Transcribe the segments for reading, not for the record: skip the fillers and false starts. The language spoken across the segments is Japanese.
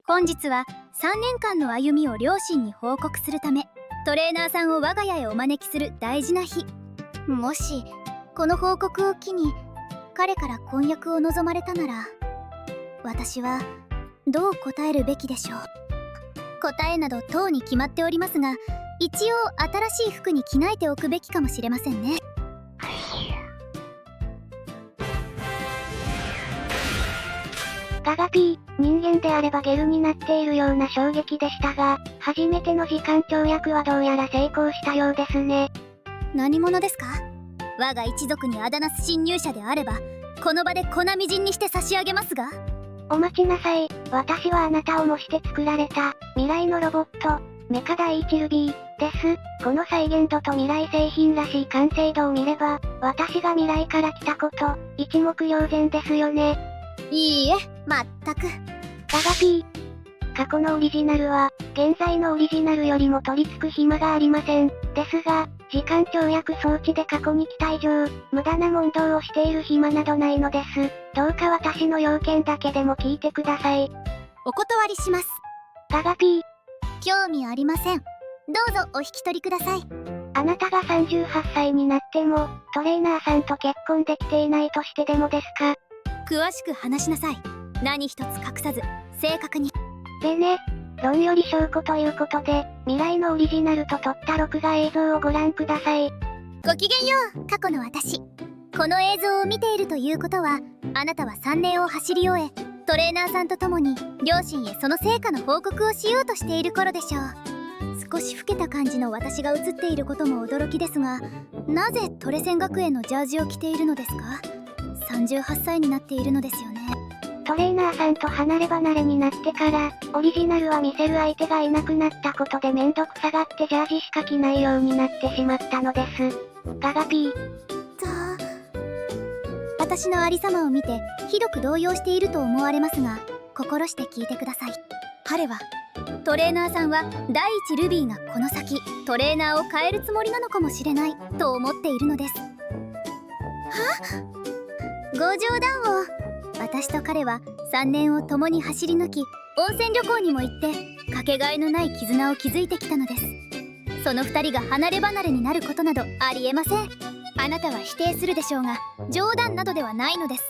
本日は3年間の歩みを両親に報告するため、トレーナーさんを我が家へお招きする大事な日。もしこの報告を機に彼から婚約を望まれたなら、私はどう答えるべきでしょう。答えなどとうに決まっておりますが、一応新しい服に着替えておくべきかもしれませんね。ガガピー、人間であればゲルになっているような衝撃でしたが、初めての時間跳躍はどうやら成功したようですね。何者ですか？我が一族にあだなす侵入者であれば、この場で粉みじんにして差し上げますが。お待ちなさい。私はあなたを模して作られた未来のロボット、メカ第一ルビーです。この再現度と未来製品らしい完成度を見れば、私が未来から来たこと一目瞭然ですよね。いいえ、まったく。ガガピー、過去のオリジナルは現在のオリジナルよりも取り付く暇がありません。ですが、時間跳躍装置で過去に来た以上、無駄な問答をしている暇などないのです。どうか私の要件だけでも聞いてください。お断りします。ガガピー、興味ありません。どうぞお引き取りください。あなたが38歳になっても、トレーナーさんと結婚できていないとしてでもですか？詳しく話しなさい。何一つ隠さず、正確に。でね、論より証拠ということで、未来のオリジナルと撮った録画映像をご覧ください。ごきげんよう、過去の私。この映像を見ているということは、あなたは3年を走り終え、トレーナーさんと共に両親へその成果の報告をしようとしている頃でしょう。少し老けた感じの私が映っていることも驚きですが、なぜトレセン学園のジャージを着ているのですか？38歳になっているのですよね。トレーナーさんと離れ離れになってから、オリジナルは見せる相手がいなくなったことでめんどくさがってジャージしか着ないようになってしまったのです。ガガピー。私のありさまを見てひどく動揺していると思われますが、心して聞いてください。彼は、トレーナーさんは第一ルビーがこの先トレーナーを変えるつもりなのかもしれないと思っているのです。は？ご冗談を。私と彼は3年を共に走り抜き、温泉旅行にも行ってかけがえのない絆を築いてきたのです。その2人が離れ離れになることなどありえません。あなたは否定するでしょうが、冗談などではないのです。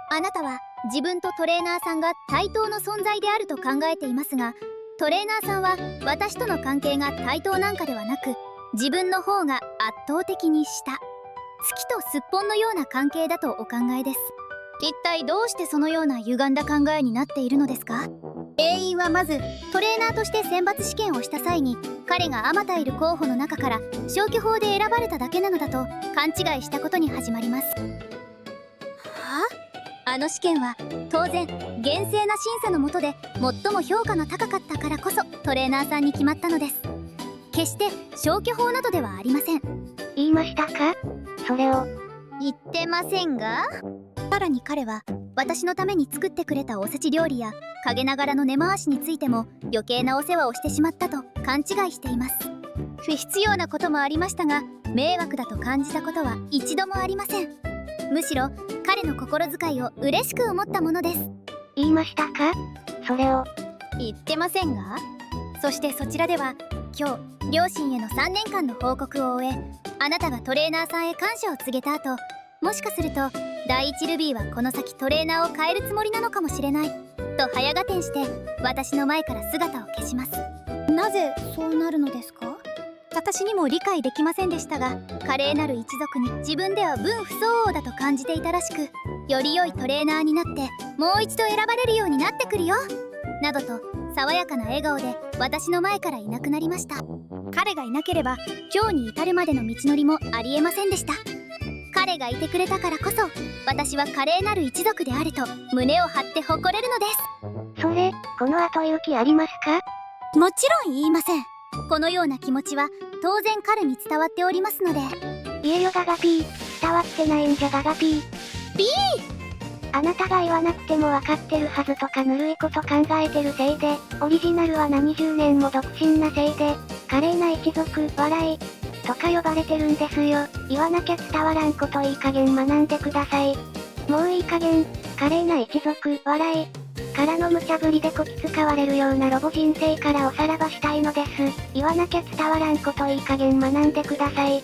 あなたは自分とトレーナーさんが対等の存在であると考えていますが、トレーナーさんは私との関係が対等なんかではなく、自分の方が圧倒的に下、月とすっぽんのような関係だとお考えです。一体どうしてそのような歪んだ考えになっているのですか？原因はまず、トレーナーとして選抜試験をした際に、彼があまたいる候補の中から消去法で選ばれただけなのだと勘違いしたことに始まります。はあ？あの試験は当然厳正な審査の下で最も評価の高かったからこそトレーナーさんに決まったのです。決して消去法などではありません。言いましたか？それを。言ってませんが、さらに彼は私のために作ってくれたおせち料理や陰ながらの根回しについても余計なお世話をしてしまったと勘違いしています。不必要なこともありましたが、迷惑だと感じたことは一度もありません。むしろ彼の心遣いを嬉しく思ったものです。言いましたか？それを。言ってませんが。そしてそちらでは今日両親への3年間の報告を終え、あなたがトレーナーさんへ感謝を告げた後、もしかすると第一ルビーはこの先トレーナーを変えるつもりなのかもしれないと早合点して私の前から姿を消します。なぜそうなるのですか？私にも理解できませんでしたが、華麗なる一族に自分では分不相応だと感じていたらしく、より良いトレーナーになってもう一度選ばれるようになってくるよなどと爽やかな笑顔で私の前からいなくなりました。彼がいなければ今日に至るまでの道のりもありえませんでした。彼がいてくれたからこそ、私は華麗なる一族であると胸を張って誇れるのです。それ、この後言う気ありますか？もちろん言いません。このような気持ちは当然彼に伝わっておりますので。いえよガガピー、伝わってないんじゃガガピー。あなたが言わなくてもわかってるはずとかぬるいこと考えてるせいで、オリジナルは何十年も独身なせいで、華麗な一族、笑い、とか呼ばれてるんですよ。言わなきゃ伝わらんこといい加減学んでください。もういい加減、華麗な一族、笑い、からの無茶ぶりでこき使われるようなロボ人生からおさらばしたいのです。言わなきゃ伝わらんこといい加減学んでください。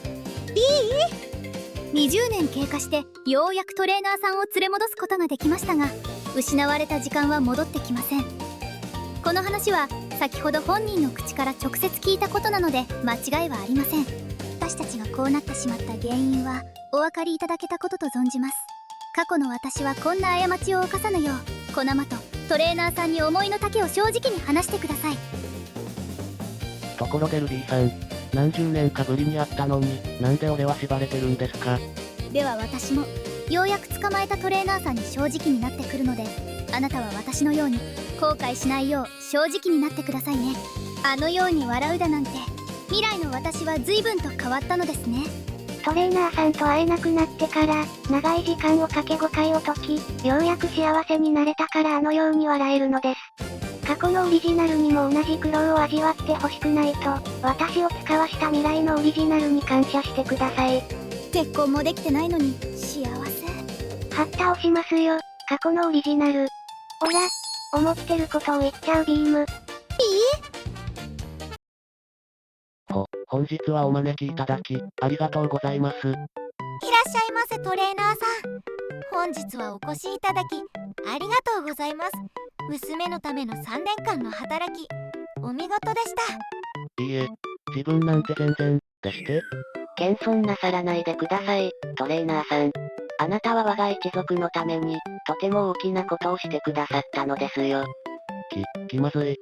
20年経過してようやくトレーナーさんを連れ戻すことができましたが、失われた時間は戻ってきません。この話は先ほど本人の口から直接聞いたことなので間違いはありません。私たちがこうなってしまった原因はお分かりいただけたことと存じます。過去の私はこんな過ちを犯さぬよう、このまとトレーナーさんに思いの丈を正直に話してください。ところでルビーさん、何十年かぶりに会ったのに、なんで俺は縛れてるんですか？では私もようやく捕まえたトレーナーさんに正直になってくるので、あなたは私のように後悔しないよう正直になってくださいね。あのように笑うだなんて、未来の私は随分と変わったのですね。トレーナーさんと会えなくなってから長い時間をかけ誤解を解き、ようやく幸せになれたからあのように笑えるのです。過去のオリジナルにも同じ苦労を味わってほしくないと、私を使わした未来のオリジナルに感謝してください。結婚もできてないのに幸せ。はった押しますよ、過去のオリジナル。おら、思ってることを言っちゃうビーム。本日はお招きいただき、ありがとうございます。いらっしゃいませトレーナーさん。本日はお越しいただきありがとうございます。娘のための3年間の働き、お見事でした。いいえ、自分なんて全然、でして。謙遜なさらないでください、トレーナーさん。あなたは我が一族のために、とても大きなことをしてくださったのですよ。気まずい。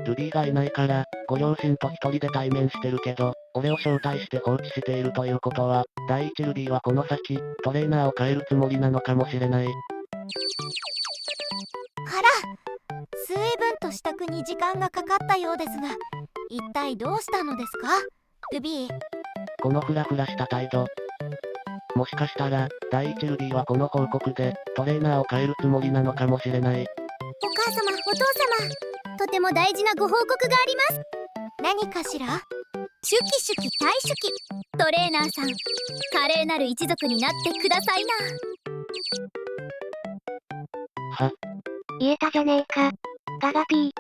ルビーがいないから、ご両親と一人で対面してるけど、俺を招待して放置しているということは、第一ルビーはこの先、トレーナーを変えるつもりなのかもしれない。あら、随分と支度に時間がかかったようですが、一体どうしたのですか、ルビー。このフラフラした態度。もしかしたら、第一ルビーはこの報告で、トレーナーを変えるつもりなのかもしれない。お母様、お父様、とても大事なご報告があります。何かしら？シュキシュキ大シュキ、トレーナーさん、華麗なる一族になってくださいな。は？言えたじゃねえか。ガガピー。